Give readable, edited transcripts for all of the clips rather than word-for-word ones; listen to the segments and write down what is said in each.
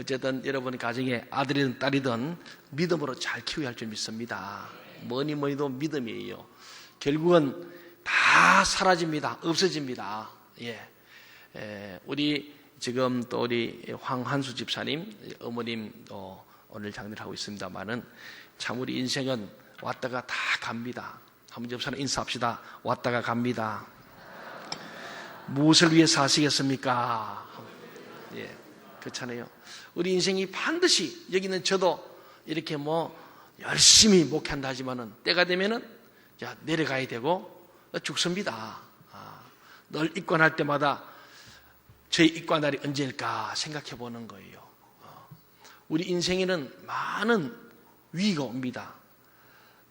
어쨌든 여러분 가정에 아들이든 딸이든 믿음으로 잘 키워야 할 줄 믿습니다. 뭐니 뭐니도 믿음이에요. 결국은 다 사라집니다. 없어집니다. 우리 지금 또 우리 황한수 집사님, 어머님 오늘 장례를 하고 있습니다만은 참 우리 인생은 왔다가 다 갑니다. 한번 옆 사람 인사합시다. 왔다가 갑니다. 무엇을 위해 사시겠습니까? 그렇잖아요. 우리 인생이 반드시, 여기는 저도 이렇게 열심히 목회한다 하지만은 때가 되면은 내려가야 되고 죽습니다. 늘 입관할 때마다 저의 입관 날이 언제일까 생각해 보는 거예요. 우리 인생에는 많은 위기가 옵니다.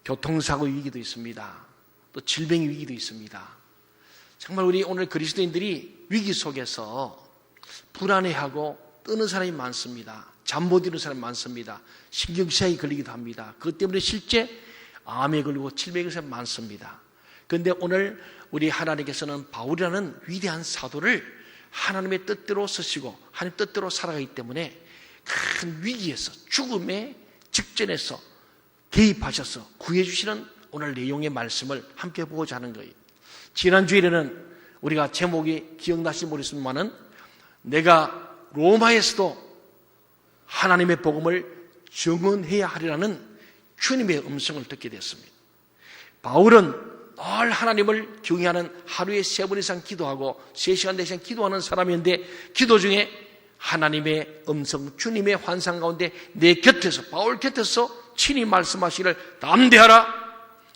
교통사고 위기도 있습니다. 또 질병의 위기도 있습니다. 정말 우리 오늘 그리스도인들이 위기 속에서 불안해하고 뜨는 사람이 많습니다. 잠 못 이루는 사람이 많습니다. 신경쇠약이 걸리기도 합니다. 그것 때문에 실제 암에 걸리고 질병에 걸리는 사람이 많습니다. 그런데 오늘 우리 하나님께서는 바울이라는 위대한 사도를 하나님의 뜻대로 쓰시고 하나님 뜻대로 살아가기 때문에 큰 위기에서, 죽음의 직전에서 개입하셔서 구해주시는 오늘 내용의 말씀을 함께 보고자 하는 거예요. 지난주에는 우리가 제목이 기억나실지 모르겠습니다만은 내가 로마에서도 하나님의 복음을 증언해야 하리라는 주님의 음성을 듣게 됐습니다. 바울은 늘 하나님을 경외하는 하루에 3번 이상 기도하고 3시간 4시간 기도하는 사람이었는데 기도 중에 하나님의 음성, 주님의 환상 가운데 내 곁에서, 바울 곁에서 친히 말씀하시기를 담대하라.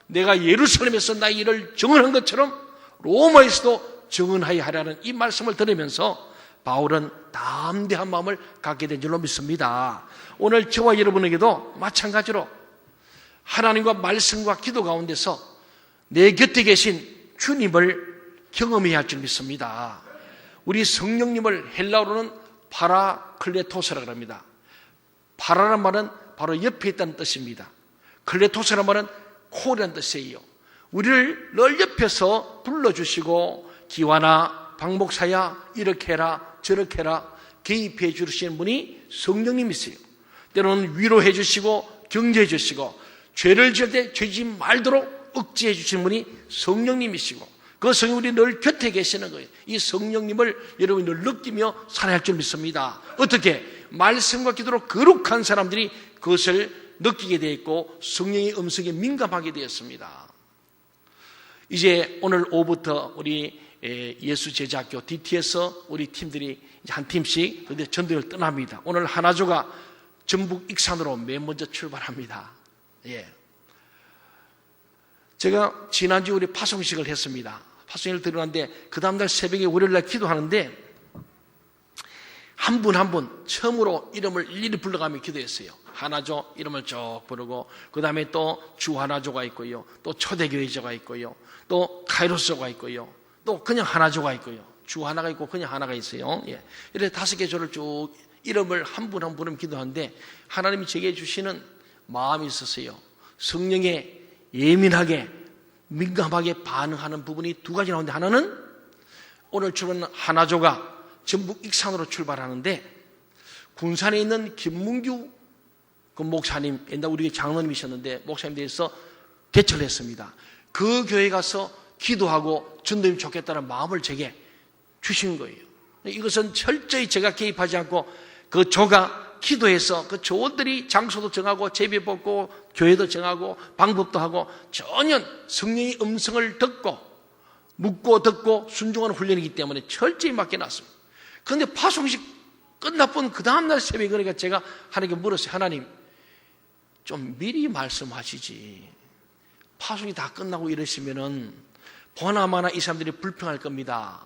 내가 예루살렘에서 나의 일을 증언한 것처럼 로마에서도 증언하여 하라는 이 말씀을 들으면서 바울은 담대한 마음을 갖게 된 줄로 믿습니다. 오늘 저와 여러분에게도 마찬가지로 하나님과 말씀과 기도 가운데서 내 곁에 계신 주님을 경험해야 할 줄 믿습니다. 우리 성령님을 헬라어로는 파라클레토스라고 합니다. 파라란 말은 바로 옆에 있다는 뜻입니다. 클레토스란 말은 코라는 뜻이에요. 우리를 늘 옆에서 불러주시고 기와나 박목사야 이렇게 해라 저렇게 해라 개입해 주시는 분이 성령님이세요. 때로는 위로해 주시고 격려해 주시고 죄를 지을 때 죄지 말도록 억제해 주시는 분이 성령님이시고 그 성령이 우리 늘 곁에 계시는 거예요. 이 성령님을 여러분이 늘 느끼며 살아야 할 줄 믿습니다. 어떻게? 말씀과 기도로 거룩한 사람들이 그것을 느끼게 되어 있고 성령의 음성에 민감하게 되었습니다. 이제 오늘 오후부터 우리 예수제자학교 DT에서 우리 팀들이 한 팀씩 전도를 떠납니다. 오늘 하나조가 전북 익산으로 맨 먼저 출발합니다. 제가 지난주 우리 파송식을 했습니다. 파송식을 들어갔는데 그 다음날 새벽에 월요일날 기도하는데 한 분 한 분 처음으로 이름을 일일이 불러가며 기도했어요. 하나조 이름을 쭉 부르고 그 다음에 또 주 하나조가 있고요. 또 초대교회조가 있고요. 또 카이로스조가 있고요. 또 그냥 하나조가 있고요. 주 하나가 있고 그냥 하나가 있어요. 이렇게 5개 조를 쭉 이름을 한 분 한 분은 기도하는데 하나님이 제게 주시는 마음이 있었어요. 성령에 예민하게 민감하게 반응하는 부분이 2가지 나오는데 하나는 오늘 출발하는 하나조가 전북 익산으로 출발하는데 군산에 있는 김문규 그 목사님, 옛날 우리 장로님이셨는데 목사님 대해서 개척을 했습니다. 그 교회 가서 기도하고 전도하면 좋겠다는 마음을 제게 주신 거예요. 이것은 철저히 제가 개입하지 않고 그 조가 기도해서 그 조원들이 장소도 정하고 제비 뽑고 교회도 정하고 방법도 하고 전혀 성령의 음성을 듣고 묻고 듣고 순종하는 훈련이기 때문에 철저히 맡겨놨습니다. 그런데 파송식 끝나본 그 다음날 새벽에 그러니까 제가 하나님께 물었어요. 하나님 좀 미리 말씀하시지. 파송이 다 끝나고 이러시면은 보나마나 이 사람들이 불평할 겁니다.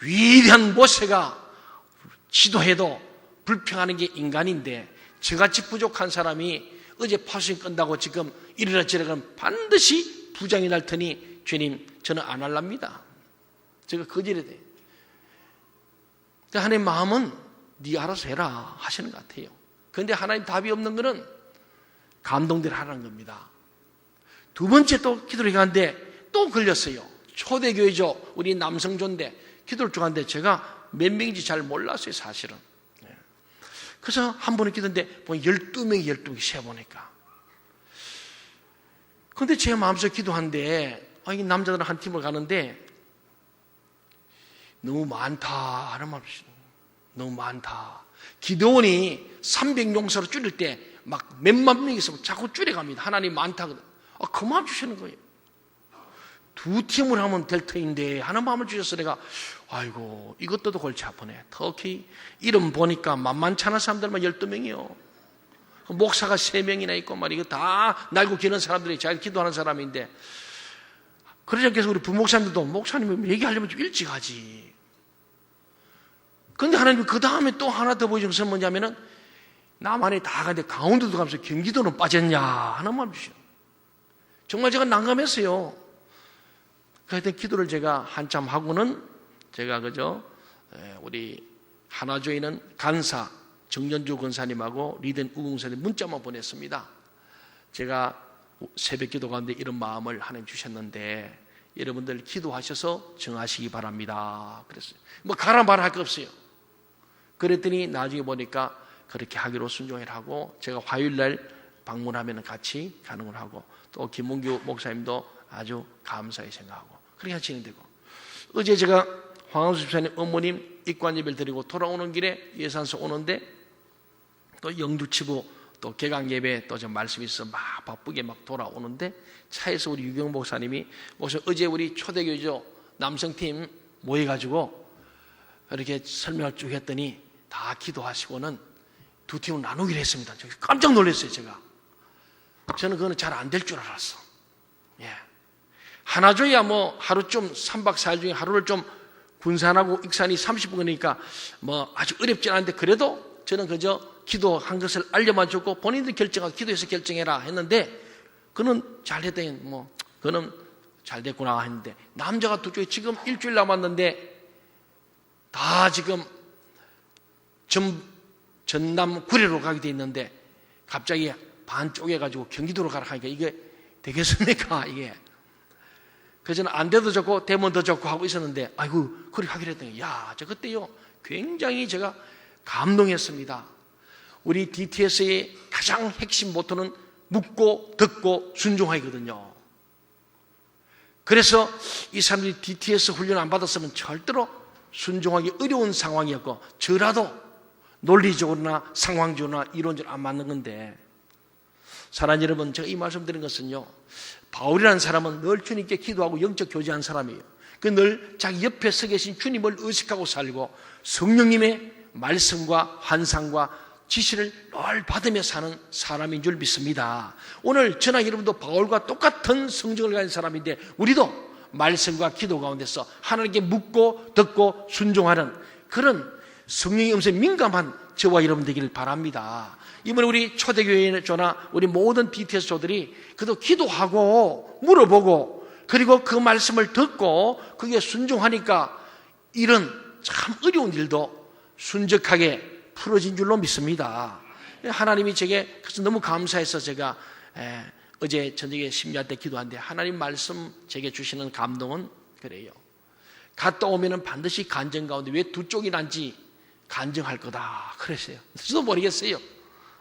위대한 모세가 지도해도 불평하는 게 인간인데 저같이 부족한 사람이 어제 파송이 끝나고 지금 이래라 저래라 반드시 부장이 날 테니 주님 저는 안 할랍니다. 제가 거절해야 돼요. 하나님 마음은 네 알아서 해라 하시는 것 같아요. 그런데 하나님 답이 없는 것은 감동대로 하라는 겁니다. 2번째 또 기도를 가는데 또 걸렸어요. 초대교회죠. 우리 남성조인데 기도를 쭉 하는데 제가 몇 명인지 잘 몰랐어요 사실은. 그래서 한 번에 기도했는데 12명이 세어보니까. 근데 제 마음속에 기도한데 이 남자들은 한 팀을 가는데 너무 많다 하는 말이죠. 너무 많다. 기도원이 300용사로 줄일 때 막 몇만 명이 있으면 자꾸 줄여갑니다. 하나님 많다거든. 그만 주시는 거예요. 두 팀을 하면 될 터인데 하는 마음을 주셔서 내가 아이고 이것도 골치 아프네. 특히 이름 보니까 만만찮은 사람들만 12명이요. 목사가 3명이나 있고 말이야. 이거 다 날고 기는 사람들이 잘 기도하는 사람인데 그러지 않겠어 우리 부목사님들도 목사님이 얘기하려면 좀 일찍 하지. 근데 하나님이 그 다음에 또 하나 더 보여준 것은 뭐냐면은 남한에 다 가는데 강원도도 가면서 경기도는 빠졌냐 하는 말 주시오. 정말 제가 난감했어요. 그랬더니 기도를 제가 한참 하고는 제가 우리 하나교에 있는 간사 정전주 권사님하고 리덴 우궁사님 문자만 보냈습니다. 제가 새벽 기도 가운데 이런 마음을 하나님 주셨는데 여러분들 기도하셔서 정하시기 바랍니다. 그랬어요. 가라 말아 할 거 없어요. 그랬더니 나중에 보니까 그렇게 하기로 순종을 하고 제가 화요일날 방문하면 같이 가는 걸 하고 또 김문규 목사님도 아주 감사히 생각하고 그렇게 진행되고 어제 제가 황원수 집사님 어머님 입관예배를 드리고 돌아오는 길에 예산서 오는데 또 영두치부 또 개강예배 또 좀 말씀이 있어 막 바쁘게 막 돌아오는데 차에서 우리 유경 목사님이 어제 우리 초대교회죠 남성팀 모여가지고 이렇게 설명을 쭉 했더니 다 기도하시고는 두 팀을 나누기로 했습니다. 깜짝 놀랐어요. 저는 그거는 잘 안 될 줄 알았어. 예. 하나조야 하루 좀 3박 4일 중에 하루를 좀 군산하고 익산이 30분 거니까 아주 어렵진 않은데 그래도 저는 그저 기도한 것을 알려만 줬고 본인들이 결정하고 기도해서 결정해라 했는데 그는 잘 됐더니 그는 잘 됐구나 했는데 남자가 두 쪽에 지금 일주일 남았는데 다 지금 전남 구례로 가게 돼 있는데 갑자기 반 쪼개가지고 경기도로 가라 하니까 이게 되겠습니까 이게. 그래서 저는 안 돼도 좋고 되면 더 좋고 하고 있었는데 아이고 그렇게 하기로 했더니 저 그때요 굉장히 제가 감동했습니다. 우리 DTS의 가장 핵심 모토는 묻고 듣고 순종하기거든요. 그래서 이 사람들이 DTS 훈련 안 받았으면 절대로 순종하기 어려운 상황이었고 저라도 논리적으로나 상황적으로나 이론적으로 안 맞는 건데 사랑하는 여러분 제가 이 말씀 드린 것은요 바울이라는 사람은 늘 주님께 기도하고 영적 교제한 사람이에요. 늘 자기 옆에 서 계신 주님을 의식하고 살고 성령님의 말씀과 환상과 지시를 늘 받으며 사는 사람인 줄 믿습니다. 오늘 저나 여러분도 바울과 똑같은 성정을 가진 사람인데 우리도 말씀과 기도 가운데서 하나님께 묻고 듣고 순종하는 그런 성령의 음성에 민감한 저와 여러분 되기를 바랍니다. 이번에 우리 초대교회 조나 우리 모든 DTS 조들이 그래도 기도하고 물어보고 그리고 그 말씀을 듣고 그게 순종하니까 이런 참 어려운 일도 순적하게 풀어진 줄로 믿습니다. 하나님이 제게 그래서 너무 감사해서 제가 어제 저녁에 심야 때 기도하는데 하나님 말씀 제게 주시는 감동은 그래요. 갔다 오면은 반드시 간증 가운데 왜 두 쪽이 난지 간증할 거다 그랬어요. 저도 모르겠어요.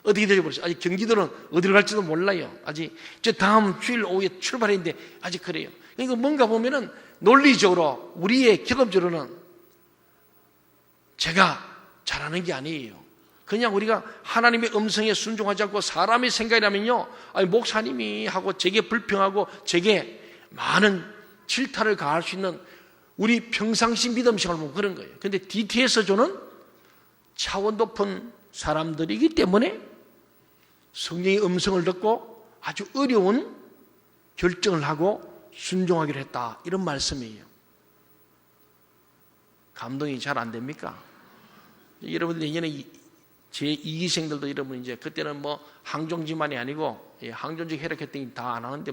어떻게 될지 모르겠어요. 아직 경기도는 어디로 갈지도 몰라요. 아직 저 다음 주일 오후에 출발했는데 아직 그래요. 그러니까 뭔가 보면은 논리적으로 우리의 경험적으로는 제가 잘하는 게 아니에요. 그냥 우리가 하나님의 음성에 순종하지 않고 사람의 생각이라면요 목사님이 하고 제게 불평하고 제게 많은 질타를 가할 수 있는 우리 평상시 믿음생활을 보면 그런 거예요. 그런데 DTS 조는 차원 높은 사람들이기 때문에 성령의 음성을 듣고 아주 어려운 결정을 하고 순종하기로 했다 이런 말씀이에요. 감동이 잘 안 됩니까? 여러분들 내년에 제 2기생들도 여러분 이제 그때는 항종지만이 아니고 항종직 혈액했더니 다 안 하는데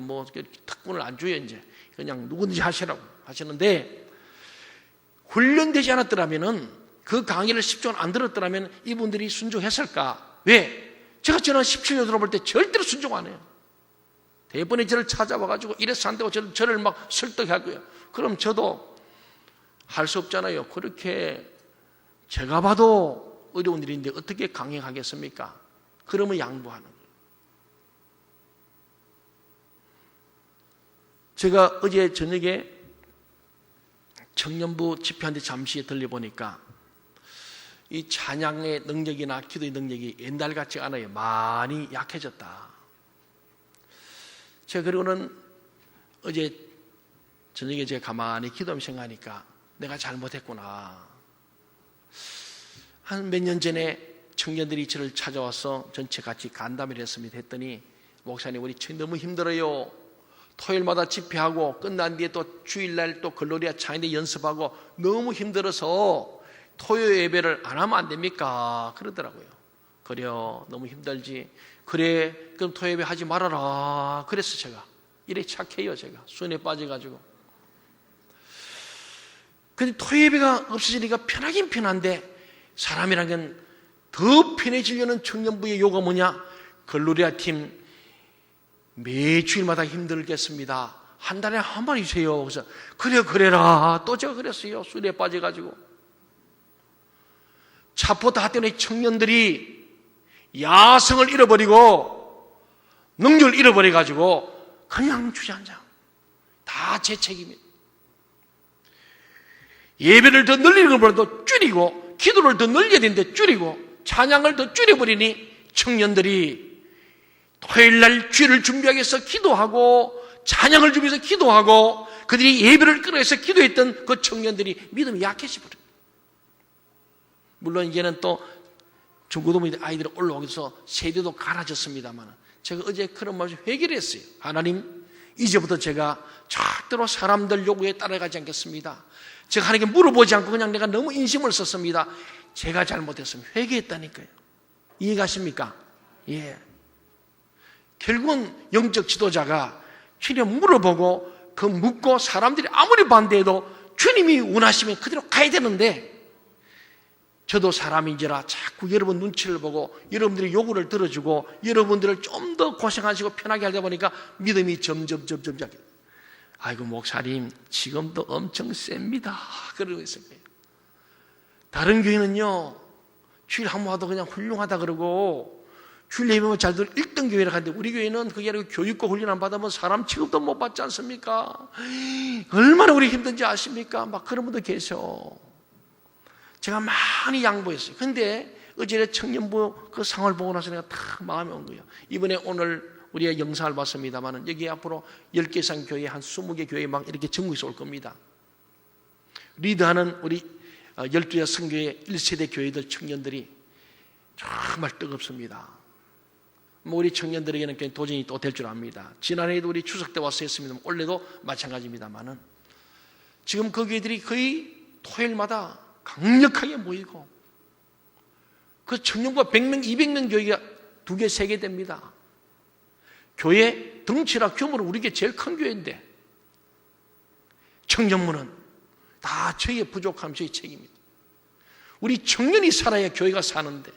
특권을 안 줘요. 이제 그냥 누구든지 하시라고 하시는데 훈련되지 않았더라면은 그 강의를 10년 안 들었더라면 이분들이 순종했을까? 왜? 제가 지난 17년 들어볼 때 절대로 순종 안 해요. 대번에 저를 찾아와가지고 이래서 안 되고 저를 막 설득하고요. 그럼 저도 할 수 없잖아요. 그렇게 제가 봐도 어려운 일인데 어떻게 강행하겠습니까? 그러면 양보하는 거예요. 제가 어제 저녁에 청년부 집회한테 잠시 들려보니까 이 찬양의 능력이나 기도의 능력이 옛날 같지 않아요. 많이 약해졌다. 제가 그리고는 어제 저녁에 제가 가만히 기도하면서 생각하니까 내가 잘못했구나. 한 몇 년 전에 청년들이 저를 찾아와서 전체 같이 간담회를 했습니다. 했더니 목사님 우리 너무 힘들어요. 토요일마다 집회하고 끝난 뒤에 또 주일날 또 글로리아 찬양대 연습하고 너무 힘들어서 토요 예배를 안 하면 안 됩니까? 그러더라고요. 그래요. 너무 힘들지. 그래 그럼 토요 예배 하지 말아라. 그래서 제가 이래 착해요. 제가 순에 빠져가지고. 근데 토요 예배가 없어지니까 편하긴 편한데 사람이란 건 더 편해지려는 청년부의 요가 뭐냐? 글로리아 팀 매주일마다 힘들겠습니다. 한 달에 한 번 주세요. 그래서 그래라. 또 제가 그랬어요. 술에 빠져가지고. 차포다 때문에 청년들이 야성을 잃어버리고 능력을 잃어버려가지고 그냥 주저앉아. 다 제 책임이에요. 예배를 더 늘리는 것보다도 줄이고 기도를 더 늘려야 되는데 줄이고 찬양을 더 줄여버리니 청년들이 토요일날 주일을 준비하기 위해서 기도하고 찬양을 준비해서 기도하고 그들이 예배를 끌어서 기도했던 그 청년들이 믿음이 약해져 버려요. 물론 이제는 또 중고등부 아이들이 올라오면서 세대도 갈아졌습니다만 제가 어제 그런 말을 회개를 했어요. 하나님 이제부터 제가 절대로 사람들 요구에 따라가지 않겠습니다. 제가 하나님께 물어보지 않고 그냥 내가 너무 인심을 썼습니다. 제가 잘못했으면 회개했다니까요. 이해가십니까? 예. 결국은 영적 지도자가 주님 물어보고 그 묻고 사람들이 아무리 반대해도 주님이 원하시면 그대로 가야 되는데 저도 사람인지라 자꾸 여러분 눈치를 보고 여러분들의 요구를 들어주고 여러분들을 좀 더 고생하시고 편하게 하다 보니까 믿음이 점점 아이고 목사님 지금도 엄청 셉니다. 그러고 있을 거예요. 다른 교회는요 주일 한 번 와도 그냥 훌륭하다 그러고 주일 예배만 잘 들어 1등 교회라 하는데 우리 교회는 그게 아니고 교육과 훈련 안 받으면 사람 취급도 못 받지 않습니까? 얼마나 우리 힘든지 아십니까? 막 그런 분도 계셔. 제가 많이 양보했어요. 근데 어제 청년부 그 상황을 보고 나서 내가 다 마음이 온 거예요. 이번에 오늘 우리가 영상을 봤습니다만 여기 앞으로 10개 이상 교회 한 20개 교회 막 이렇게 전국에서 올 겁니다. 리드하는 우리 12개 선교회 1세대 교회들 청년들이 정말 뜨겁습니다. 뭐 우리 청년들에게는 도전이 또 될 줄 압니다. 지난해에도 우리 추석 때 와서 했습니다. 올해도 마찬가지입니다만은 지금 그 교회들이 거의 토요일마다 강력하게 모이고 그 청년부가 100명, 200명 교회가 2개, 3개 됩니다. 교회 덩치나 규모로 우리 게 제일 큰 교회인데 청년부는 다 저희의 부족함, 저희 책임입니다. 우리 청년이 살아야 교회가 사는데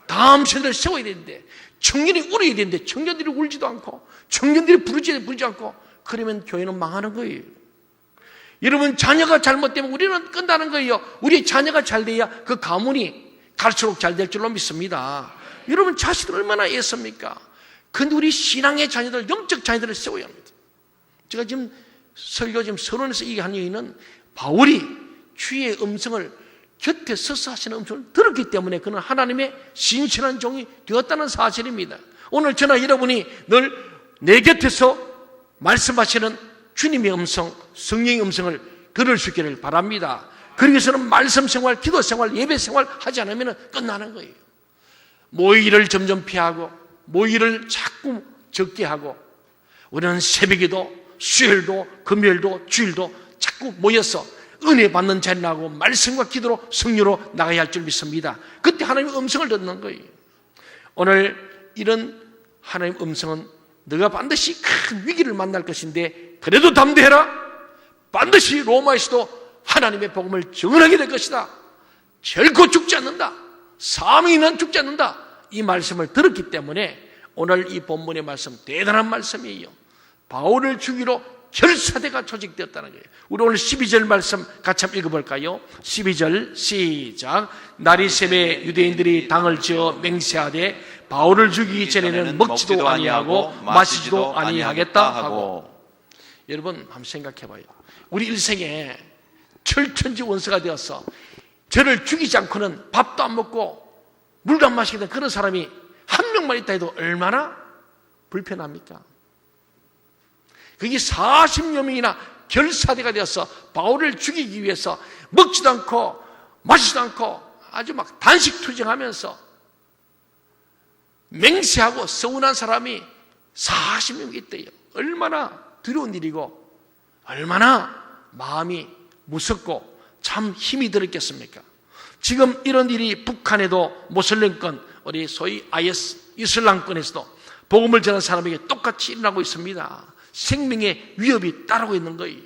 다음 세대를 세워야 되는데 청년이 울어야 되는데 청년들이 울지도 않고 청년들이 부르지 않고 그러면 교회는 망하는 거예요. 여러분 자녀가 잘못되면 우리는 끝나는 거예요. 우리 자녀가 잘 돼야 그 가문이 갈수록 잘 될 줄로 믿습니다. 여러분 자식들 얼마나 애씁니까? 근데 우리 신앙의 자녀들, 영적 자녀들을 세워야 합니다. 제가 지금 설교 지금 서론에서 얘기한 이유는 바울이 주의 음성을 곁에 서서 하시는 음성을 들었기 때문에 그는 하나님의 신실한 종이 되었다는 사실입니다. 오늘 저나 여러분이 늘 내 곁에서 말씀하시는 주님의 음성, 성령의 음성을 들을 수 있기를 바랍니다. 그러기 위해서는 말씀 생활, 기도 생활, 예배 생활 하지 않으면 끝나는 거예요. 모이를 점점 피하고 모이를 자꾸 적게 하고 우리는 새벽에도 수요일도 금요일도 주일도 자꾸 모여서 은혜 받는 자리를 하고 말씀과 기도로 성령으로 나가야 할 줄 믿습니다. 그때 하나님의 음성을 듣는 거예요. 오늘 이런 하나님의 음성은 너가 반드시 큰 위기를 만날 것인데 그래도 담대해라. 반드시 로마에서도 하나님의 복음을 증언하게 될 것이다. 결코 죽지 않는다. 사명이는 죽지 않는다. 이 말씀을 들었기 때문에 오늘 이 본문의 말씀 대단한 말씀이에요. 바울을 주기로 결사대가 조직되었다는 거예요. 우리 오늘 12절 말씀 같이 한번 읽어볼까요? 12절 시작. 날이 새매 유대인들이 당을 지어 맹세하되 바울을 죽이기 전에는 먹지도 아니하고 마시지도 아니하겠다 하고. 여러분 한번 생각해봐요. 우리 일생에 철천지 원수가 되어서 저를 죽이지 않고는 밥도 안 먹고 물도 안 마시게 된 그런 사람이 한 명만 있다 해도 얼마나 불편합니까? 그게 40여 명이나 결사대가 되어서 바울을 죽이기 위해서 먹지도 않고 마시지도 않고 아주 막 단식 투쟁하면서 맹세하고 서운한 사람이 40명 있대요. 얼마나 두려운 일이고 얼마나 마음이 무섭고 참 힘이 들었겠습니까? 지금 이런 일이 북한에도 모슬렘권, 우리 소위 IS 이슬람권에서도 복음을 전하는 사람에게 똑같이 일어나고 있습니다. 생명의 위협이 따르고 있는 거예요.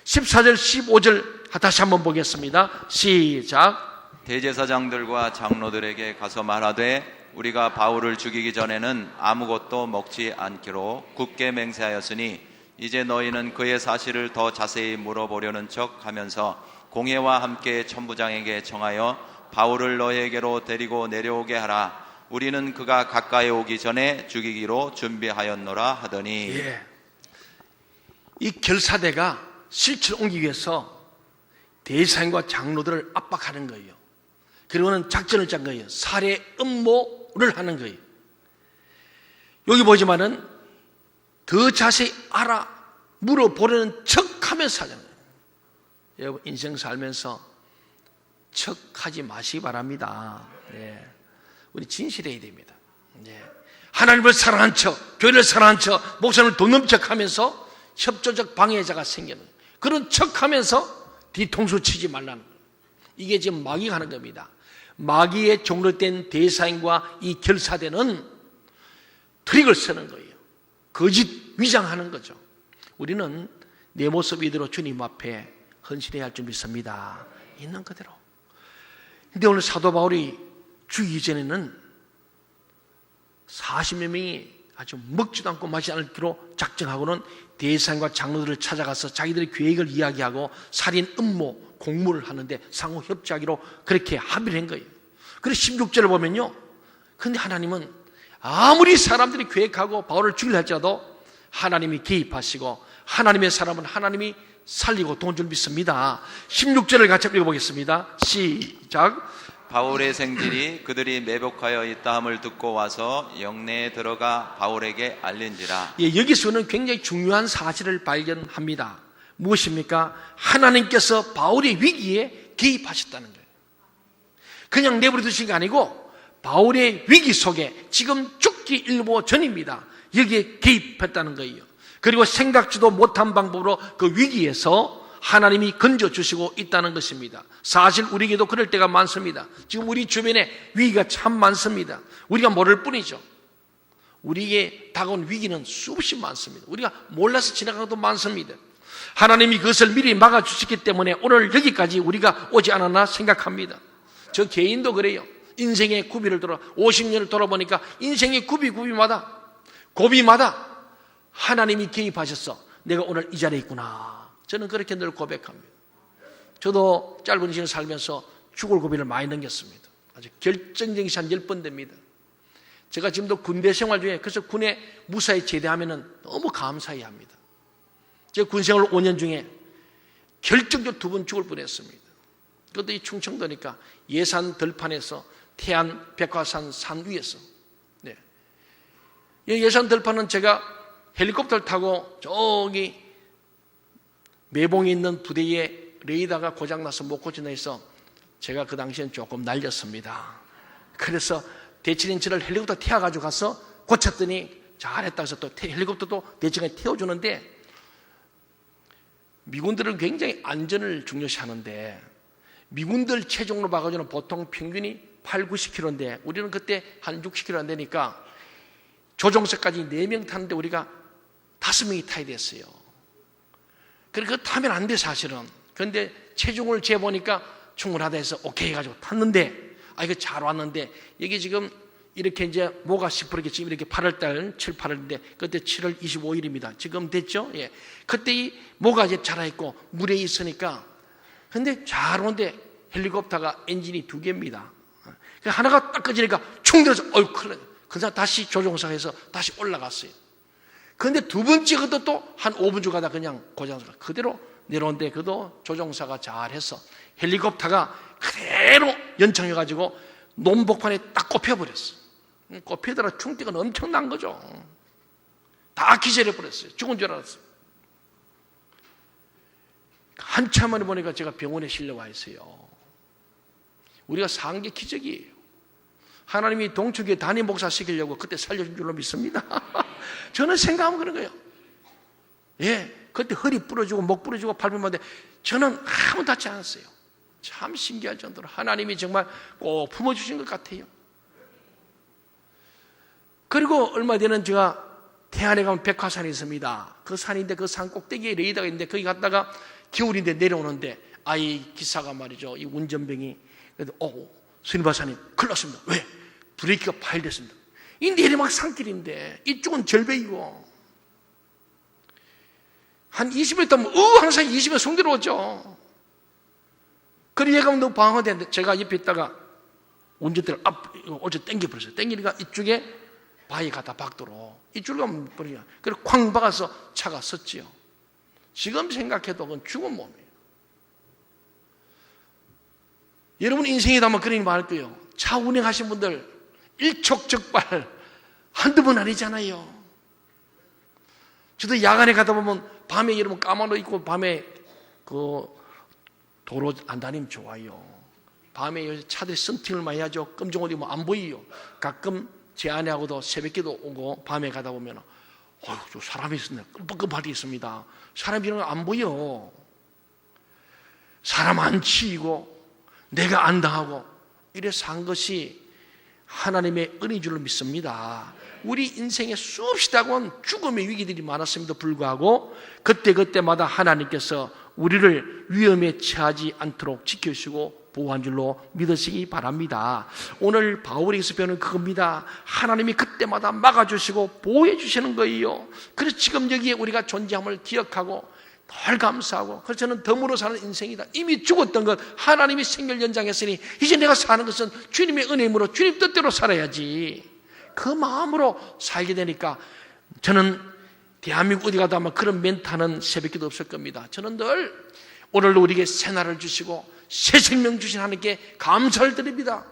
14절 15절 다시 한번 보겠습니다. 시작. 대제사장들과 장로들에게 가서 말하되 우리가 바울을 죽이기 전에는 아무것도 먹지 않기로 굳게 맹세하였으니 이제 너희는 그의 사실을 더 자세히 물어보려는 척 하면서 공회와 함께 천부장에게 청하여 바울을 너희에게로 데리고 내려오게 하라. 우리는 그가 가까이 오기 전에 죽이기로 준비하였노라 하더니. 예. 이 결사대가 실체를 옮기기 위해서 대사장과 장로들을 압박하는 거예요. 그리고는 작전을 짠 거예요. 살해 음모를 하는 거예요. 여기 보지만은 더 자세히 알아 물어보려는 척하면서 하잖아요. 여러분 인생 살면서 척하지 마시기 바랍니다. 예. 우리 진실해야 됩니다. 예. 하나님을 사랑한 척, 교회를 사랑한 척, 목사님을 돕는 척하면서 협조적 방해자가 생기는 그런 척하면서 뒤통수 치지 말라는 거예요. 이게 지금 마귀가 하는 겁니다. 마귀의 종로 된 대사인과 이 결사대는 트릭을 쓰는 거예요. 거짓 위장하는 거죠. 우리는 내 모습 이대로 주님 앞에 헌신해야 할 줄 믿습니다. 있는 그대로. 근데 오늘 사도 바울이 죽이기 전에는 40여 명이 아주 먹지도 않고 마시지 않기로 작정하고는 대사장과 장로들을 찾아가서 자기들의 계획을 이야기하고 살인 음모 공모를 하는데 상호 협조하기로 그렇게 합의를 한 거예요. 그래서 16절을 보면요, 근데 하나님은 아무리 사람들이 계획하고 바울을 죽이려 할지라도 하나님이 개입하시고 하나님의 사람은 하나님이 살리고 도운 줄 믿습니다. 16절을 같이 읽어보겠습니다. 시작. 바울의 생질이 그들이 매복하여 있다함을 듣고 와서 영내에 들어가 바울에게 알린지라. 예, 여기서는 굉장히 중요한 사실을 발견합니다. 무엇입니까? 하나님께서 바울의 위기에 개입하셨다는 거예요. 그냥 내버려 두신 게 아니고 바울의 위기 속에 지금 죽기 일보 전입니다. 여기에 개입했다는 거예요. 그리고 생각지도 못한 방법으로 그 위기에서 하나님이 건져주시고 있다는 것입니다. 사실 우리에게도 그럴 때가 많습니다. 지금 우리 주변에 위기가 참 많습니다. 우리가 모를 뿐이죠. 우리에게 다가온 위기는 수없이 많습니다. 우리가 몰라서 지나가는 것도 많습니다. 하나님이 그것을 미리 막아주셨기 때문에 오늘 여기까지 우리가 오지 않았나 생각합니다. 저 개인도 그래요. 인생의 구비를 돌아 50년을 돌아보니까 인생의 고비마다 하나님이 개입하셔서 내가 오늘 이 자리에 있구나. 저는 그렇게 늘 고백합니다. 저도 짧은 시간 살면서 죽을 고비를 많이 넘겼습니다. 아주 결정적인 시간 10번 됩니다. 제가 지금도 군대 생활 중에 그래서 군에 무사히 제대하면 너무 감사히 합니다. 제가 군 생활 5년 중에 결정적으로 2번 죽을 뻔했습니다. 그것도 이 충청도니까 예산 들판에서 태안 백화산 산 위에서. 네. 예산 들판은 제가 헬리콥터를 타고 저기 매봉에 있는 부대에 레이더가 고장나서 못 고친다 해서 제가 그 당시엔 조금 날렸습니다. 그래서 대치는 저를 헬리콥터 태워가지고 가서 고쳤더니 잘했다 해서 또 헬리콥터도 대치가 태워주는데 미군들은 굉장히 안전을 중요시하는데 미군들 체중으로 봐가지고는 보통 평균이 8, 90kg인데 우리는 그때 한 60kg 안 되니까 조종석까지 4명 타는데 우리가 5명이 타야 됐어요. 그러니까 타면 안 돼 사실은. 그런데 체중을 재보니까 충분하다 해서 오케이 해가지고 탔는데 이거 잘 왔는데 여기 지금 이렇게 이제 모가 시퍼렇게 지금 이렇게 8월달 7, 8월인데 그때 7월 25일입니다. 지금 됐죠? 예. 그때 이 모가 이제 자라있고 물에 있으니까 근데 잘 오는데 헬리콥터가 엔진이 2개입니다. 하나가 딱 꺼지니까 충 들어서 어휴 큰일 났네. 그래서 다시 조종사에서 다시 올라갔어요. 그런데 두 번째 것도 또 한 5분 주 가다 그냥 고장나서 그대로 내려오는데 그도 조종사가 잘해서 헬리콥터가 그대로 연착해가지고 논복판에 딱 꼽혀버렸어. 꼽히더라 충격은 엄청난 거죠. 다 기절해버렸어요. 죽은 줄 알았어요. 한참 만에 보니까 제가 병원에 실려와 있어요. 우리가 산 게 기적이에요. 하나님이 동쪽에 담임 목사 시키려고 그때 살려준 줄로 믿습니다. 저는 생각하면 그런 거예요. 예, 그때 허리 부러지고 목 부러지고 팔 부러지는데 저는 아무 다치 않았어요. 참 신기할 정도로 하나님이 정말 꼭 품어주신 것 같아요. 그리고 얼마 전에 제가 태안에 가면 백화산이 있습니다. 그 산인데 그 산 꼭대기에 레이더가 있는데 거기 갔다가 겨울인데 내려오는데 아이 기사가 말이죠. 이 운전병이 그래도 스님 박사님 큰일 났습니다. 왜? 브레이크가 파열됐습니다. 이 내리막 산길인데 이쪽은 절벽이고 한 20m 하면 항상 20에 송대로웠죠. 그래 얘가 너무 방황되는데 제가 옆에 있다가 운전대를 어제 당겨버렸어요. 당기니까 이쪽에 바위 가다 박도록 이쪽으로 가면 버리냐. 그래서 쾅 박아서 차가 섰지요. 지금 생각해도 그건 죽은 몸이에요. 여러분 인생에다 아마 그런 일 많을 거예요. 차 운행하신 분들 일촉즉발 한두 번 아니잖아요. 저도 야간에 가다 보면 밤에 여러분 까만 옷 입고 밤에 그 도로 안 다니면 좋아요. 밤에 차들이 썬팅을 많이 하죠. 검정 옷 입으면 안 보여요. 가끔 제 아내하고도 새벽에도 오고 밤에 가다 보면 저 사람이 있었네. 끔뻑끔하게 있습니다. 사람이 이런 거 안 보여. 사람 안 치이고 내가 안 당하고 이래 산 것이 하나님의 은혜인 줄로 믿습니다. 우리 인생에 수없이 다가온 죽음의 위기들이 많았음에도 불구하고 그때그때마다 하나님께서 우리를 위험에 처하지 않도록 지켜주시고 보호한 줄로 믿으시기 바랍니다. 오늘 바울에게서 배우는 그겁니다. 하나님이 그때마다 막아주시고 보호해 주시는 거예요. 그래서 지금 여기에 우리가 존재함을 기억하고 늘 감사하고 그래서 저는 덤으로 사는 인생이다. 이미 죽었던 것 하나님이 생명 연장했으니 이제 내가 사는 것은 주님의 은혜임으로 주님 뜻대로 살아야지. 그 마음으로 살게 되니까 저는 대한민국 어디 가도 아마 그런 멘트하는 새벽기도 없을 겁니다. 저는 늘 오늘도 우리에게 새날을 주시고 새 생명 주신 하나님께 감사를 드립니다.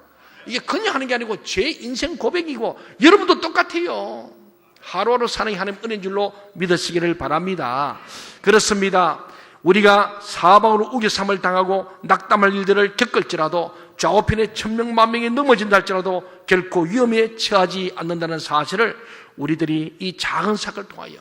이게 그냥 하는 게 아니고 제 인생 고백이고 여러분도 똑같아요. 하루하루 사는 게 하나님 은혜인 줄로 믿으시기를 바랍니다. 그렇습니다. 우리가 사방으로 우겨삼을 당하고 낙담할 일들을 겪을지라도 좌우편에 1000명 만명이 넘어진다 할지라도 결코 위험에 처하지 않는다는 사실을 우리들이 이 작은 사건을 통하여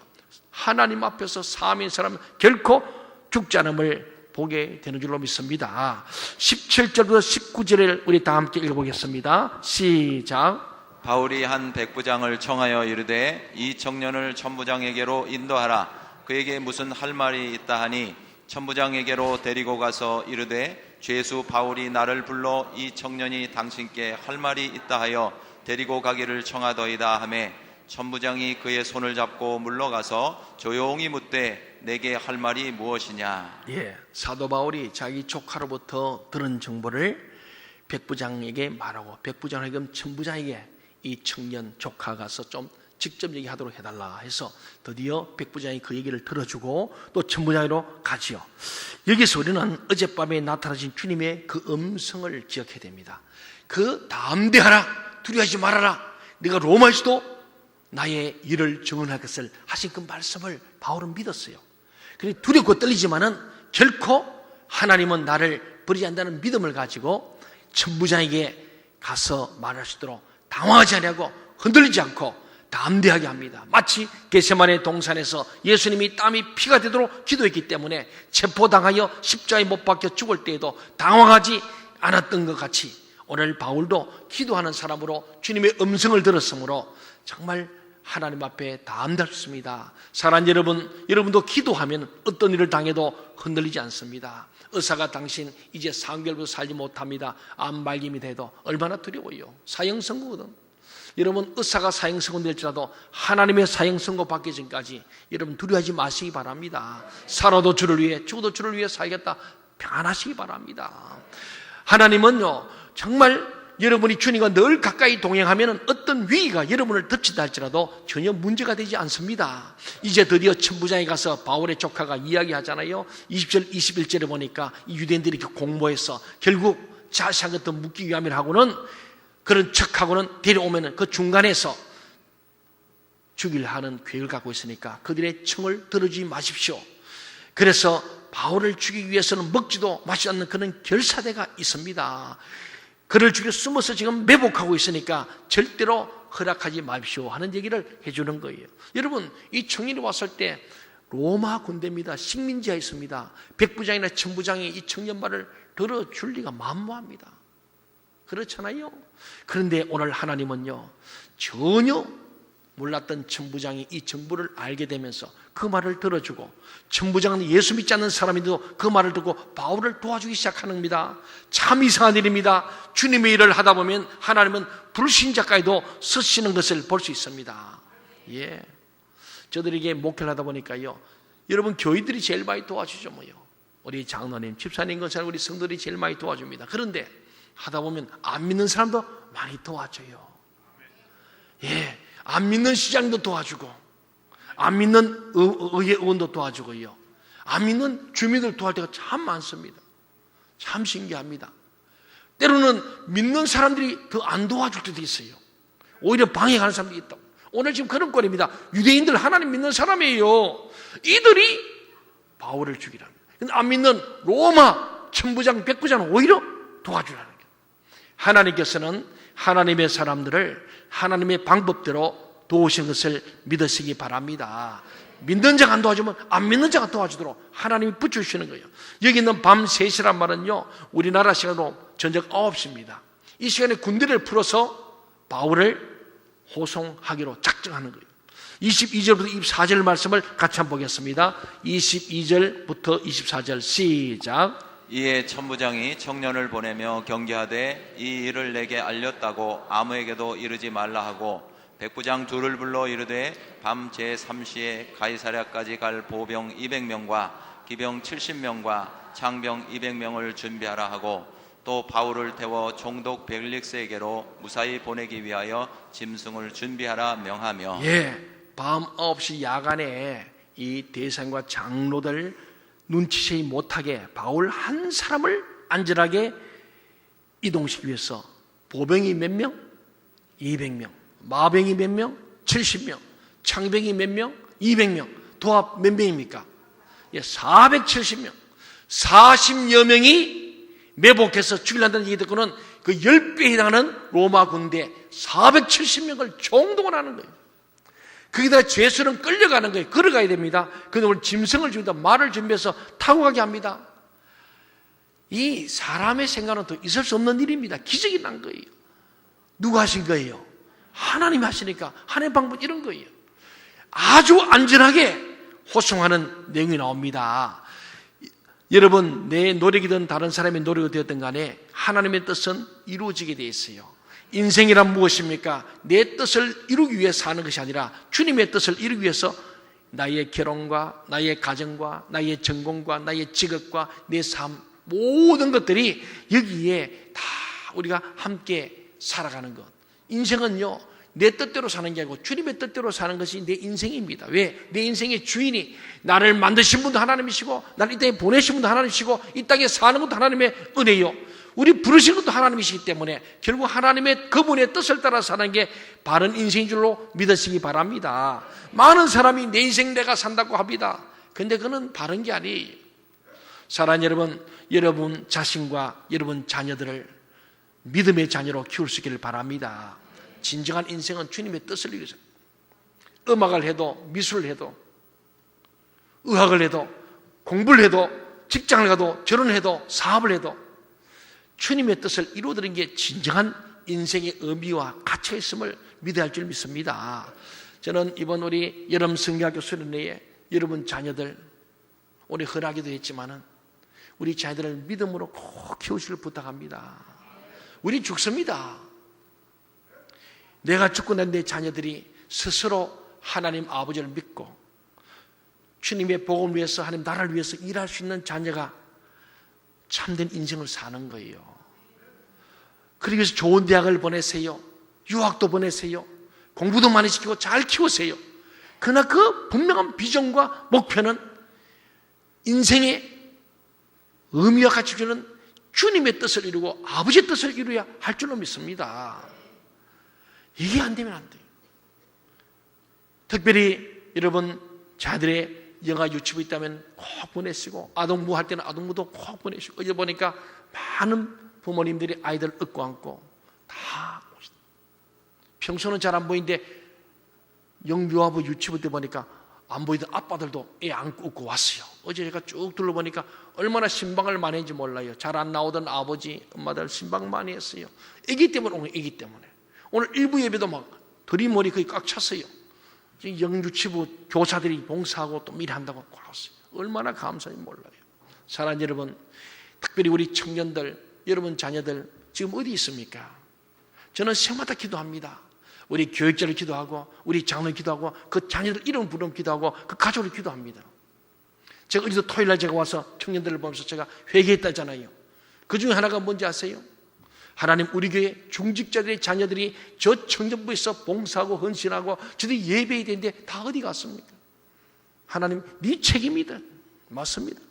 하나님 앞에서 사람인 사람은 결코 죽지 않음을 보게 되는 줄로 믿습니다. 17절부터 19절을 우리 다 함께 읽어보겠습니다. 시작. 바울이 한 백부장을 청하여 이르되 이 청년을 천부장에게로 인도하라. 그에게 무슨 할 말이 있다 하니 천부장에게로 데리고 가서 이르되 죄수 바울이 나를 불러 이 청년이 당신께 할 말이 있다 하여 데리고 가기를 청하더이다 하매 천부장이 그의 손을 잡고 물러가서 조용히 묻되 내게 할 말이 무엇이냐. 예, 사도 바울이 자기 조카로부터 들은 정보를 백부장에게 말하고 백부장에게 천부장에게 이 청년 조카가 가서 좀 직접 얘기하도록 해달라 해서 드디어 백부장이 그 얘기를 들어주고 또 천부장으로 가지요. 여기서 우리는 어젯밤에 나타나신 주님의 그 음성을 기억해야 됩니다. 그 담대하라, 두려워하지 말아라, 내가 로마에서도 나의 일을 증언할 것을 하신 그 말씀을 바울은 믿었어요. 그래서 두렵고 떨리지만은 결코 하나님은 나를 버리지 않는다는 믿음을 가지고 천부장에게 가서 말할 수 있도록 당황하지 않고 흔들리지 않고 담대하게 합니다. 마치 겟세마네 동산에서 예수님이 땀이 피가 되도록 기도했기 때문에 체포당하여 십자가에 못 박혀 죽을 때에도 당황하지 않았던 것 같이 오늘 바울도 기도하는 사람으로 주님의 음성을 들었으므로 정말 하나님 앞에 담대했습니다. 사랑하는 여러분, 여러분도 기도하면 어떤 일을 당해도 흔들리지 않습니다. 의사가 당신 이제 3개월부터 살지 못합니다. 암 말김이 돼도 얼마나 두려워요. 사형 선고거든. 여러분 의사가 사형 선고될지라도 하나님의 사형 선고 받기 전까지 여러분 두려워하지 마시기 바랍니다. 살아도 주를 위해 죽어도 주를 위해 살겠다 평안하시기 바랍니다. 하나님은요 정말 여러분이 주님과 늘 가까이 동행하면 어떤 위기가 여러분을 덮친다 할지라도 전혀 문제가 되지 않습니다. 이제 드디어 천부장에 가서 바울의 조카가 이야기하잖아요. 20절 21절에 보니까 이 유대인들이 이렇게 공모해서 결국 자세한 것도 묻기 위함이라 하고는 그런 척하고는 데려오면 그 중간에서 죽이려 하는 계획을 갖고 있으니까 그들의 청을 들어주지 마십시오. 그래서 바울을 죽이기 위해서는 먹지도 마시지 않는 그런 결사대가 있습니다. 그를 죽여 숨어서 지금 매복하고 있으니까 절대로 허락하지 마십시오 하는 얘기를 해주는 거예요. 여러분 이 청년이 왔을 때 로마 군대입니다. 식민지하에 있습니다. 백부장이나 천부장이 이 청년 말을 들어줄 리가 만무합니다. 그렇잖아요. 그런데 오늘 하나님은요 전혀 몰랐던 천부장이 이 정보를 알게 되면서 그 말을 들어주고 천부장은 예수 믿지 않는 사람인데도 그 말을 듣고 바울을 도와주기 시작합니다. 참 이상한 일입니다. 주님의 일을 하다 보면 하나님은 불신자까지도 쓰시는 것을 볼 수 있습니다. 예, 저들에게 목회를 하다 보니까요 여러분 교회들이 제일 많이 도와주죠. 뭐요 우리 장로님, 집사님 것처럼 우리 성도들이 제일 많이 도와줍니다. 그런데 하다 보면 안 믿는 사람도 많이 도와줘요. 예, 안 믿는 시장도 도와주고 안 믿는 의원도 도와주고요. 안 믿는 주민들 도와줄 때가 참 많습니다. 참 신기합니다. 때로는 믿는 사람들이 더 안 도와줄 때도 있어요. 오히려 방해하는 사람들이 있다. 오늘 지금 그런 꼴입니다. 유대인들 하나님 믿는 사람이에요. 이들이 바울을 죽이랍니다. 근데 안 믿는 로마 천부장, 백부장은 오히려 도와주라는 거예요. 하나님께서는 하나님의 사람들을 하나님의 방법대로 도우시는 것을 믿으시기 바랍니다. 믿는 자가 안 도와주면 안 믿는 자가 도와주도록 하나님이 붙여주시는 거예요. 여기 있는 밤 3시란 말은요 우리나라 시간으로 저녁 9시입니다. 이 시간에 군대를 풀어서 바울을 호송하기로 작정하는 거예요. 22절부터 24절 말씀을 같이 한번 보겠습니다. 22절부터 24절 시작. 이에 천부장이 청년을 보내며 경계하되 이 일을 내게 알렸다고 아무에게도 이르지 말라 하고 백부장 둘을 불러 이르되 밤 제3시에 가이사랴까지 갈 보병 200명과 기병 70명과 창병 200명을 준비하라 하고 또 바울을 태워 총독 벨릭스에게로 무사히 보내기 위하여 짐승을 준비하라 명하며 밤 9시 야간에 이 대상과 장로들 눈치채지 못하게 바울 한 사람을 안전하게 이동시키기 위해서 보병이 몇 명? 200명. 마병이 몇 명? 70명. 창병이 몇 명? 200명. 도합 몇 명입니까? 470명. 40여 명이 매복해서 죽이려는 얘기 듣고는 그 10배에 해당하는 로마 군대 470명을 총동원 하는 거예요. 거기다 죄수는 끌려가는 거예요. 걸어가야 됩니다. 그런데 오늘 짐승을 준다 말을 준비해서 타고 가게 합니다. 이 사람의 생각은 또 있을 수 없는 일입니다. 기적이 난 거예요. 누가 하신 거예요? 하나님이 하시니까 하나님의 방법 이런 거예요. 아주 안전하게 호송하는 내용이 나옵니다. 여러분 내 노력이든 다른 사람의 노력이 되었든 간에 하나님의 뜻은 이루어지게 되어 있어요. 인생이란 무엇입니까? 내 뜻을 이루기 위해 사는 것이 아니라 주님의 뜻을 이루기 위해서 나의 결혼과 나의 가정과 나의 전공과 나의 직업과 내 삶 모든 것들이 여기에 다 우리가 함께 살아가는 것. 인생은요 내 뜻대로 사는 게 아니고 주님의 뜻대로 사는 것이 내 인생입니다. 왜? 내 인생의 주인이 나를 만드신 분도 하나님이시고 나를 이 땅에 보내신 분도 하나님이시고 이 땅에 사는 것도 하나님의 은혜요. 우리 부르신 것도 하나님이시기 때문에 결국 하나님의 그분의 뜻을 따라 사는 게 바른 인생인 줄로 믿으시기 바랍니다. 많은 사람이 내 인생 내가 산다고 합니다. 근데 그건 바른 게 아니에요. 사랑하는 여러분, 여러분 자신과 여러분 자녀들을 믿음의 자녀로 키울 수 있기를 바랍니다. 진정한 인생은 주님의 뜻을 위해서 음악을 해도 미술을 해도 의학을 해도 공부를 해도 직장을 가도 결혼을 해도 사업을 해도 주님의 뜻을 이루어드리는 게 진정한 인생의 의미와 가치가 있음을 믿어야 할 줄 믿습니다. 저는 이번 우리 여름 성경학교 수련회에 여러분 자녀들 올해 허락하기도 했지만은 우리 자녀들을 믿음으로 꼭 키우시길 부탁합니다. 우리 죽습니다. 내가 죽고 난 내 자녀들이 스스로 하나님 아버지를 믿고 주님의 복음을 위해서, 하나님 나라를 위해서 일할 수 있는 자녀가 참된 인생을 사는 거예요. 그러기 위해서 좋은 대학을 보내세요. 유학도 보내세요. 공부도 많이 시키고 잘 키우세요. 그러나 그 분명한 비전과 목표는 인생의 의미와 가치 주는 주님의 뜻을 이루고 아버지의 뜻을 이루어야 할 줄로 믿습니다. 이게 안 되면 안 돼요. 특별히 여러분 자들의 영아 유치부 있다면 꼭 보내시고, 아동부 할 때는 아동부도 꼭 보내시고. 어제 보니까 많은 부모님들이 아이들 업고 안고 다 평소는 잘 안 보이는데 영유아부 유치부 때 보니까 안 보이던 아빠들도 애 안고 업고 왔어요. 어제 제가 쭉 둘러보니까 얼마나 신방을 많이 했는지 몰라요. 잘 안 나오던 아버지 엄마들 신방 많이 했어요. 애기 때문에, 오늘 애기 때문에. 오늘 일부 예배도 막 들이머리 거의 꽉 찼어요. 영유치부 교사들이 봉사하고 또 일한다고 왔어요. 얼마나 감사한지 몰라요. 사랑하는 여러분, 특별히 우리 청년들, 여러분 자녀들 지금 어디 있습니까? 저는 새마다 기도합니다. 우리 교육자를 기도하고, 우리 장로 기도하고, 그 자녀들 이름 부름 기도하고, 그 가족을 기도합니다. 제가 어제도 토요일날 제가 와서 청년들을 보면서 제가 회개했다잖아요. 그 중에 하나가 뭔지 아세요? 하나님, 우리 교회 중직자들의 자녀들이 저 청년부에서 봉사하고 헌신하고 저들이 예배해야 되는데 다 어디 갔습니까? 하나님, 네 책임이다. 맞습니다.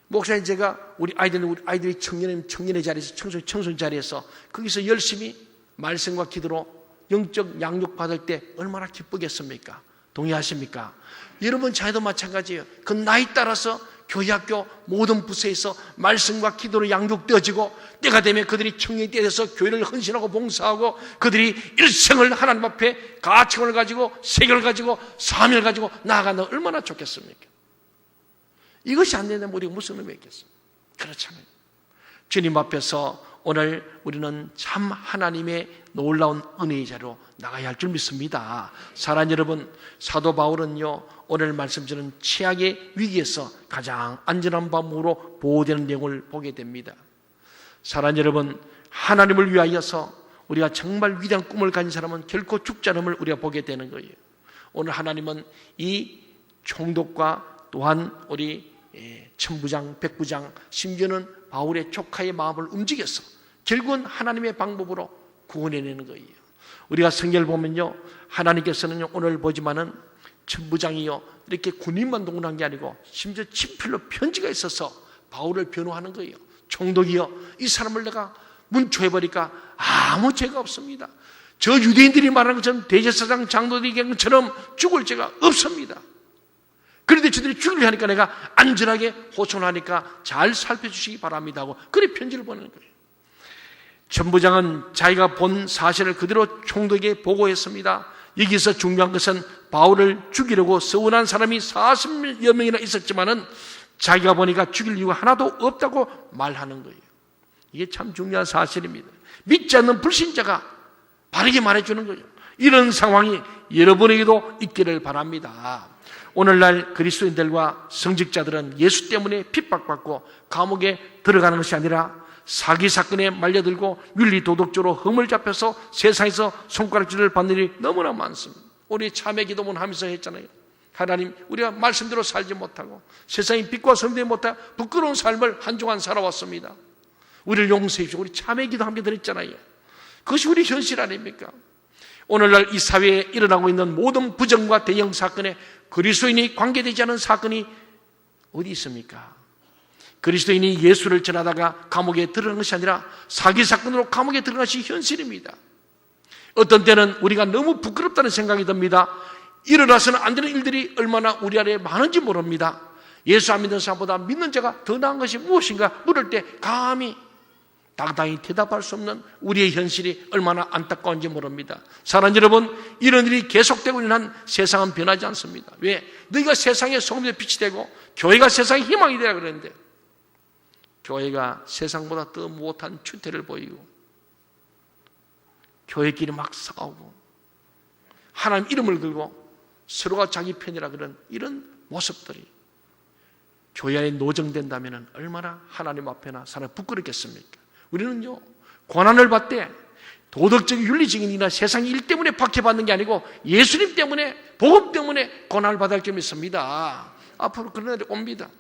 목사님, 제가 우리 아이들이 청년의 자리에서, 청소년 자리에서 거기서 열심히 말씀과 기도로 영적 양육 받을 때 얼마나 기쁘겠습니까? 동의하십니까? 여러분 자녀도 마찬가지예요. 그 나이 따라서 교회 학교 모든 부서에서 말씀과 기도로 양육되어지고, 때가 되면 그들이 청년이 되어서 교회를 헌신하고 봉사하고, 그들이 일생을 하나님 앞에 가치관을 가지고 세계를 가지고 사명을 가지고 나아가는 얼마나 좋겠습니까? 이것이 안 되면 우리가 무슨 의미가 있겠습니까? 그렇잖아요. 주님 앞에서 오늘 우리는 참 하나님의 놀라운 은혜의 자리로 나가야 할 줄 믿습니다. 사랑하는 여러분, 사도 바울은요, 오늘 말씀드리는 최악의 위기에서 가장 안전한 방법으로 보호되는 내용을 보게 됩니다. 사랑하는 여러분, 하나님을 위하여서 우리가 정말 위대한 꿈을 가진 사람은 결코 죽지 않음을 우리가 보게 되는 거예요. 오늘 하나님은 이 총독과 또한 우리 천부장, 백부장, 심지어는 바울의 조카의 마음을 움직여서 결국은 하나님의 방법으로 구원해내는 거예요. 우리가 성경을 보면요, 하나님께서는 오늘 보지만은 천부장이요, 이렇게 군인만 동원한 게 아니고 심지어 친필로 편지가 있어서 바울을 변호하는 거예요. 총독이요, 이 사람을 내가 문초해버리니까 아무 죄가 없습니다. 저 유대인들이 말하는 것처럼 대제사장 장로들이 얘기한 것처럼 죽을 죄가 없습니다. 그런데 저들이 죽으려 하니까 내가 안전하게 호송하니까 잘 살펴주시기 바랍니다 하고 그래 편지를 보내는 거예요. 천부장은 자기가 본 사실을 그대로 총독에게 보고했습니다. 여기서 중요한 것은 바울을 죽이려고 서운한 사람이 40여 명이나 있었지만은 자기가 보니까 죽일 이유가 하나도 없다고 말하는 거예요. 이게 참 중요한 사실입니다. 믿지 않는 불신자가 바르게 말해주는 거예요. 이런 상황이 여러분에게도 있기를 바랍니다. 오늘날 그리스도인들과 성직자들은 예수 때문에 핍박받고 감옥에 들어가는 것이 아니라 사기 사건에 말려들고 윤리 도덕적으로 흠을 잡혀서 세상에서 손가락질을 받는 일이 너무나 많습니다. 우리 참회 기도문 하면서 했잖아요. 하나님, 우리가 말씀대로 살지 못하고 세상의 빛과 성되지 못한 부끄러운 삶을 한동안 살아왔습니다. 우리를 용서해 주시고 우리 참회 기도 함께 드렸잖아요. 그것이 우리 현실 아닙니까? 오늘날 이 사회에 일어나고 있는 모든 부정과 대형 사건에 그리스도인이 관계되지 않은 사건이 어디 있습니까? 그리스도인이 예수를 전하다가 감옥에 들어간 것이 아니라 사기 사건으로 감옥에 들어간 것이 현실입니다. 어떤 때는 우리가 너무 부끄럽다는 생각이 듭니다. 일어나서는 안 되는 일들이 얼마나 우리 안에 많은지 모릅니다. 예수 안 믿는 사람보다 믿는 자가 더 나은 것이 무엇인가 물을 때 감히 당당히 대답할 수 없는 우리의 현실이 얼마나 안타까운지 모릅니다. 사랑하는 여러분, 이런 일이 계속되고 있는 한 세상은 변하지 않습니다. 왜? 너희가 세상의 소금의 빛이 되고 교회가 세상의 희망이 되라 그랬는데 교회가 세상보다 더 못한 추태를 보이고 교회끼리 막 싸우고 하나님 이름을 걸고 서로가 자기 편이라 그런 이런 모습들이 교회 안에 노정된다면 얼마나 하나님 앞에나 사람 부끄럽겠습니까? 우리는요, 고난을 받되 도덕적인 윤리적인 일이나 세상 일 때문에 박해받는 게 아니고 예수님 때문에, 복음 때문에 고난을 받을 줄 믿습니다. 앞으로 그런 날이 옵니다.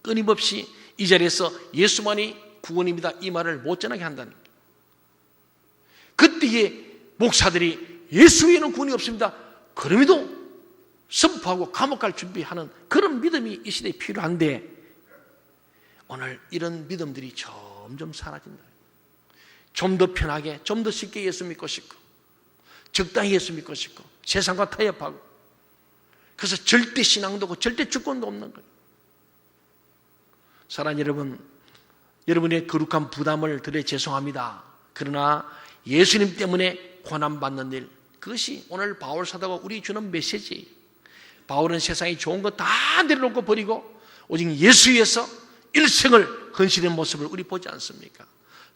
끊임없이 이 자리에서 예수만이 구원입니다 이 말을 못 전하게 한다는 거예요. 그때에 목사들이 예수 외에는 구원이 없습니다 그럼에도 선포하고 감옥 갈 준비하는 그런 믿음이 이 시대에 필요한데, 오늘 이런 믿음들이 점점 사라진다. 좀 더 편하게, 좀 더 쉽게 예수 믿고 싶고, 적당히 예수 믿고 싶고, 세상과 타협하고, 그래서 절대 신앙도 없고 절대 주권도 없는 거예요. 사랑하는 여러분, 여러분의 거룩한 부담을 드려 죄송합니다. 그러나 예수님 때문에 고난받는 일, 그것이 오늘 바울 사도가 우리 주는 메시지예요. 바울은 세상에 좋은 거 다 내려놓고 버리고 오직 예수 위해서 일생을 헌신한 모습을 우리 보지 않습니까?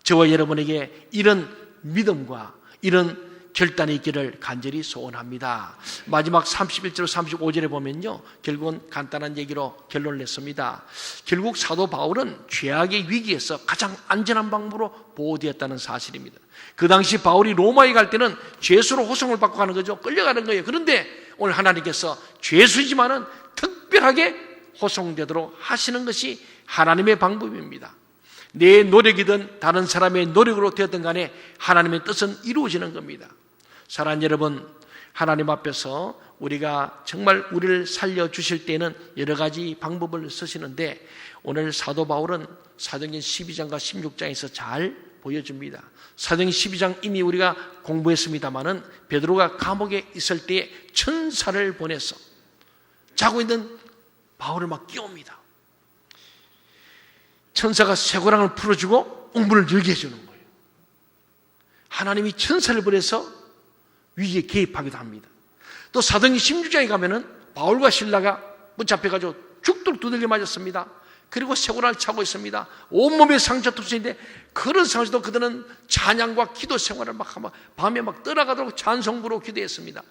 저와 여러분에게 이런 믿음과 이런 결단이 있기를 간절히 소원합니다. 마지막 31절 35절에 보면요, 결국은 간단한 얘기로 결론을 냈습니다. 결국 사도 바울은 죄악의 위기에서 가장 안전한 방법으로 보호되었다는 사실입니다. 그 당시 바울이 로마에 갈 때는 죄수로 호송을 받고 가는 거죠. 끌려가는 거예요. 그런데 오늘 하나님께서 죄수이지만은 특별하게 호송되도록 하시는 것이 하나님의 방법입니다. 내 노력이든 다른 사람의 노력으로 되었든 간에 하나님의 뜻은 이루어지는 겁니다. 사랑하는 여러분, 하나님 앞에서 우리가 정말 우리를 살려주실 때는 여러 가지 방법을 쓰시는데, 오늘 사도 바울은 사도행전 12장과 16장에서 잘 보여줍니다. 사도행전 12장 이미 우리가 공부했습니다마는 베드로가 감옥에 있을 때 천사를 보내서 자고 있는 바울을 막 깨웁니다. 천사가 쇠고랑을 풀어주고 웅문을 열게 해주는 거예요. 하나님이 천사를 보내서 위기에 개입하기도 합니다. 또 사도행전 16장에 가면은 바울과 실라가 붙잡혀가지고 죽도록 두들겨 맞았습니다. 그리고 쇠고랑을 차고 있습니다. 온몸에 상처 투성인데 그런 상황에서도 그들은 찬양과 기도 생활을 막 밤에 막 떠나가도록 찬송 부르고 기도했습니다.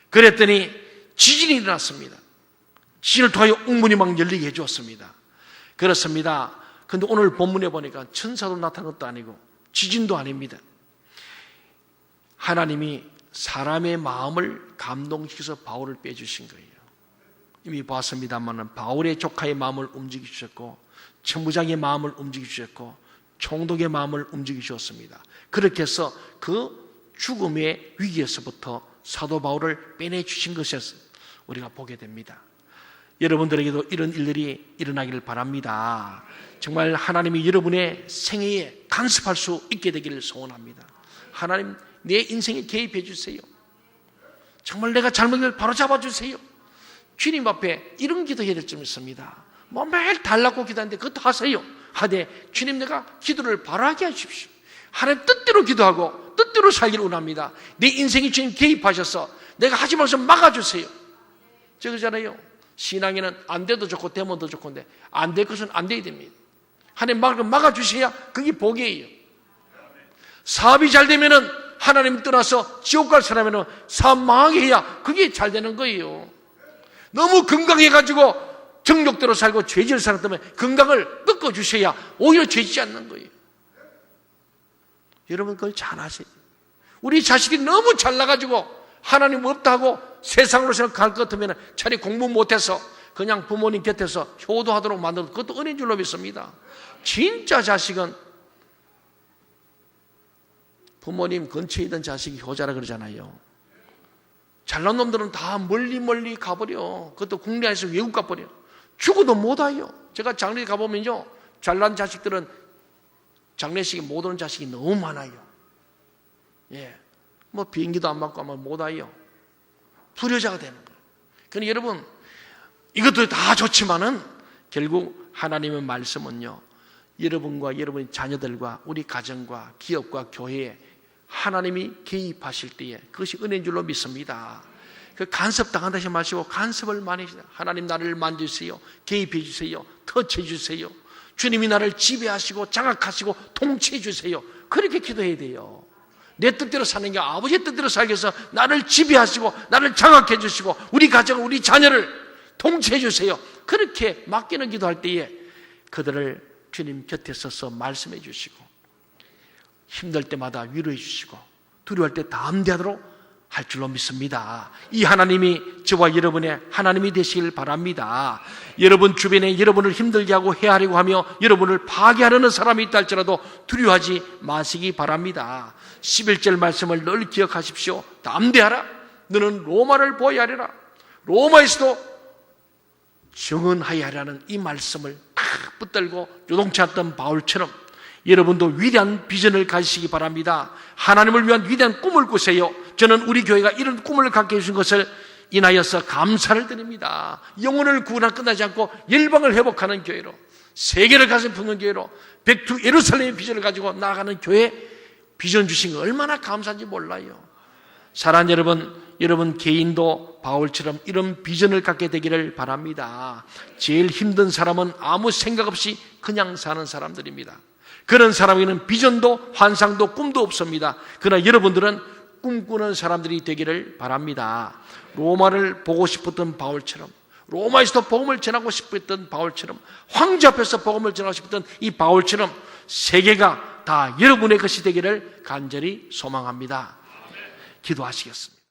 그랬더니 지진이 일어났습니다. 지진을 통하여 웅문이 막 열리게 해주었습니다. 그렇습니다. 근데 오늘 본문에 보니까 천사도 나타난 것도 아니고 지진도 아닙니다. 하나님이 사람의 마음을 감동시켜서 바울을 빼주신 거예요. 이미 봤습니다만 바울의 조카의 마음을 움직이셨고, 천부장의 마음을 움직이셨고, 총독의 마음을 움직이셨습니다. 그렇게 해서 그 죽음의 위기에서부터 사도 바울을 빼내주신 것에서 우리가 보게 됩니다. 여러분들에게도 이런 일들이 일어나기를 바랍니다. 정말 하나님이 여러분의 생애에 간섭할 수 있게 되기를 소원합니다. 하나님, 내 인생에 개입해 주세요. 정말 내가 잘못을 바로잡아 주세요. 주님 앞에 이런 기도해야 될 줄 믿습니다. 뭐 매일 달라고 기도하는데 그것도 하세요. 하되 주님, 내가 기도를 바로하게 하십시오. 하나님 뜻대로 기도하고 뜻대로 살기를 원합니다. 내 인생에 주님 개입하셔서 내가 하지 말아서 막아주세요. 저거잖아요. 신앙에는 안 돼도 좋고 되면 더 좋건데 안 될 것은 안 돼야 됩니다. 하나님 막아주셔야 그게 복이에요. 사업이 잘 되면은 하나님 떠나서 지옥 갈 사람에는 사업 망하게 해야 그게 잘 되는 거예요. 너무 건강해가지고 정욕대로 살고 죄질 사람 때문에 건강을 꺾어주셔야 오히려 죄지지 않는 거예요. 여러분 그걸 잘 아세요. 우리 자식이 너무 잘나가지고 하나님 없다 하고 세상으로 생각할 것 같으면 차라리 공부 못해서 그냥 부모님 곁에서 효도하도록 만들어도 그것도 은혜인 줄로 믿습니다. 진짜 자식은 부모님 근처에 있던 자식이 효자라 그러잖아요. 잘난 놈들은 다 멀리 가버려. 그것도 국내 안에서 외국 가버려. 죽어도 못 와요. 제가 장례 가보면요, 잘난 자식들은 장례식에 못 오는 자식이 너무 많아요. 예, 뭐 비행기도 안 맞고 하면 못 와요. 불효자가 되는 거예요. 그러니 여러분, 이것도 다 좋지만은 결국 하나님의 말씀은요, 여러분과 여러분의 자녀들과 우리 가정과 기업과 교회에 하나님이 개입하실 때에 그것이 은혜인 줄로 믿습니다. 그 간섭 당한다 하지 마시고 간섭을 많이 해주세요. 하나님 나를 만져주세요. 개입해 주세요. 터치해 주세요. 주님이 나를 지배하시고 장악하시고 통치해 주세요. 그렇게 기도해야 돼요. 내 뜻대로 사는 게 아버지의 뜻대로 살기 위해서 나를 지배하시고 나를 장악해 주시고 우리 가정을, 우리 자녀를 통치해 주세요. 그렇게 맡기는 기도할 때에 그들을 주님 곁에 서서 말씀해 주시고 힘들 때마다 위로해 주시고 두려워할 때 담대하도록 할 줄로 믿습니다. 이 하나님이 저와 여러분의 하나님이 되시길 바랍니다. 여러분 주변에 여러분을 힘들게 하고 해하려고 하며 여러분을 파괴하려는 사람이 있다 할지라도 두려워하지 마시기 바랍니다. 11절 말씀을 늘 기억하십시오. 담대하라. 너는 로마를 보아야 하리라. 로마에서도 정언하여야 하라는 이 말씀을 탁 붙들고 요동치었던 바울처럼 여러분도 위대한 비전을 가지시기 바랍니다. 하나님을 위한 위대한 꿈을 꾸세요. 저는 우리 교회가 이런 꿈을 갖게 해주신 것을 인하여서 감사를 드립니다. 영혼을 구원하 끝나지 않고 열방을 회복하는 교회로, 세계를 가슴 품는 교회로, 백두 예루살렘의 비전을 가지고 나아가는 교회 비전 주신 거 얼마나 감사한지 몰라요. 사랑하는 여러분 개인도 바울처럼 이런 비전을 갖게 되기를 바랍니다. 제일 힘든 사람은 아무 생각 없이 그냥 사는 사람들입니다. 그런 사람에게는 비전도 환상도 꿈도 없습니다. 그러나 여러분들은 꿈꾸는 사람들이 되기를 바랍니다. 로마를 보고 싶었던 바울처럼, 로마에서도 복음을 전하고 싶었던 바울처럼, 황제 앞에서 복음을 전하고 싶었던 이 바울처럼 세계가 다 여러분의 것이 되기를 간절히 소망합니다. 기도하시겠습니다.